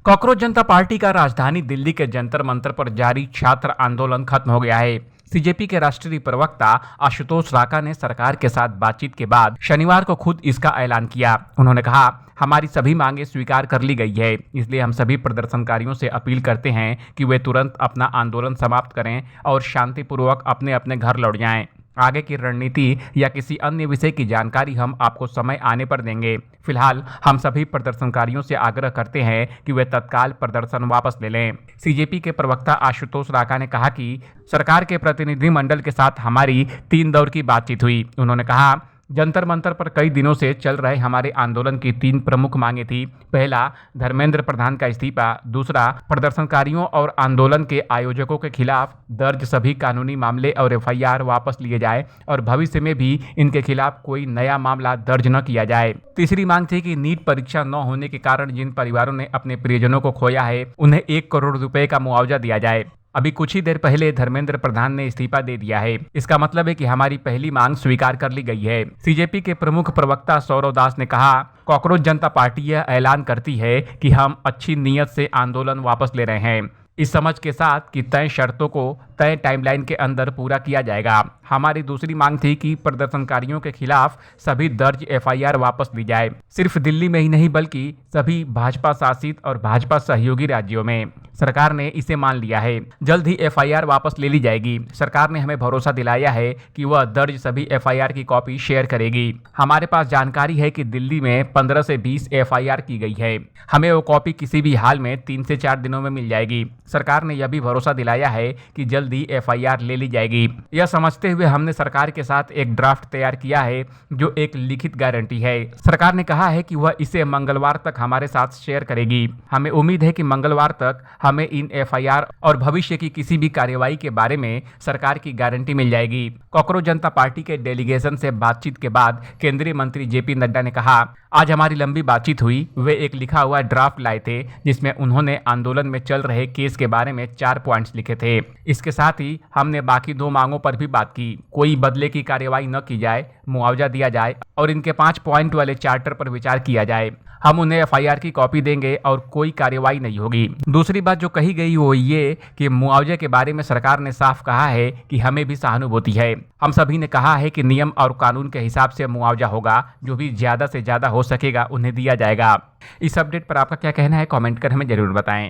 Cockroach जनता party का राजधानी दिल्ली के जंतर मंतर पर जारी छात्र आंदोलन खत्म हो गया है। सीजेपी के राष्ट्रीय प्रवक्ता आशुतोष राका ने सरकार के साथ बातचीत के बाद शनिवार को खुद इसका ऐलान किया। उन्होंने कहा, हमारी सभी मांगे स्वीकार कर ली गई है, इसलिए हम सभी प्रदर्शनकारियों से अपील करते हैं कि वे तुरंत अपना आंदोलन समाप्त करें और शांतिपूर्वक अपने अपने घर लौट जाएं। आगे की रणनीति या किसी अन्य विषय की जानकारी हम आपको समय आने पर देंगे। फिलहाल हम सभी प्रदर्शनकारियों से आग्रह करते हैं कि वे तत्काल प्रदर्शन वापस ले लें। सीजेपी के प्रवक्ता आशुतोष राका ने कहा कि सरकार के प्रतिनिधिमंडल के साथ हमारी 3 दौर की बातचीत हुई। उन्होंने कहा, जंतर मंतर पर कई दिनों से चल रहे हमारे आंदोलन की 3 प्रमुख मांगे थी। पहला, धर्मेंद्र प्रधान का इस्तीफा। दूसरा, प्रदर्शनकारियों और आंदोलन के आयोजकों के खिलाफ दर्ज सभी कानूनी मामले और एफआईआर वापस लिए जाए और भविष्य में भी इनके खिलाफ कोई नया मामला दर्ज न किया जाए। तीसरी मांग थी कि नीट परीक्षा न होने के कारण जिन परिवारों ने अपने प्रियजनों को खोया है, उन्हें 1 करोड़ रुपए का मुआवजा दिया जाए। अभी कुछ ही देर पहले धर्मेंद्र प्रधान ने इस्तीफा दे दिया है। इसका मतलब है कि हमारी पहली मांग स्वीकार कर ली गई है। सीजेपी के प्रमुख प्रवक्ता सौरव दास ने कहा, कॉकरोच जनता पार्टी यह ऐलान करती है कि हम अच्छी नीयत से आंदोलन वापस ले रहे हैं, इस समझ के साथ कि तय शर्तों को तय टाइमलाइन के अंदर पूरा किया जाएगा। हमारी दूसरी मांग थी कि प्रदर्शनकारियों के खिलाफ सभी दर्ज एफआईआर वापस ली जाए, सिर्फ दिल्ली में ही नहीं बल्कि सभी भाजपा शासित और भाजपा सहयोगी राज्यों में। सरकार ने इसे मान लिया है, जल्द ही एफआईआर वापस ले ली जाएगी। सरकार ने हमें भरोसा दिलाया है कि वह दर्ज सभी एफआईआर की कॉपी शेयर करेगी। हमारे पास जानकारी है कि दिल्ली में 15 से 20 एफआईआर की गई है। हमें वो कॉपी किसी भी हाल में 3 से 4 दिनों में मिल जाएगी। सरकार ने यह भी भरोसा दिलाया है कि जल्द ही एफआईआर ले ली जाएगी। यह समझते हुए हमने सरकार के साथ एक ड्राफ्ट तैयार किया है जो एक लिखित गारंटी है। सरकार ने कहा है कि वह इसे मंगलवार तक हमारे साथ शेयर करेगी। हमें उम्मीद है कि मंगलवार तक हमें इन एफआईआर और भविष्य की किसी भी कार्रवाई के बारे में सरकार की गारंटी मिल जाएगी। कॉकरोच जनता पार्टी के डेलीगेशन से बातचीत के बाद केंद्रीय मंत्री जेपी नड्डा ने कहा, आज हमारी लंबी बातचीत हुई। वे एक लिखा हुआ ड्राफ्ट लाए थे जिसमें उन्होंने आंदोलन में चल रहे केस के बारे में 4 पॉइंट्स लिखे थे। इसके साथ ही हमने बाकी 2 मांगों पर भी बात की। कोई बदले की कार्रवाई न की जाए, मुआवजा दिया जाए और इनके 5 पॉइंट वाले चार्टर पर विचार किया जाए। हम उन्हें एफआईआर की कॉपी देंगे और कोई कार्रवाई नहीं होगी। दूसरी बात जो कही गई वो ये कि मुआवजे के बारे में सरकार ने साफ कहा है कि हमें भी सहानुभूति है। हम सभी ने कहा है कि नियम और कानून के हिसाब से मुआवजा होगा, जो भी ज्यादा से ज्यादा हो सकेगा उन्हें दिया जाएगा। इस अपडेट पर आपका क्या कहना है, कमेंट कर हमें जरूर बताएं।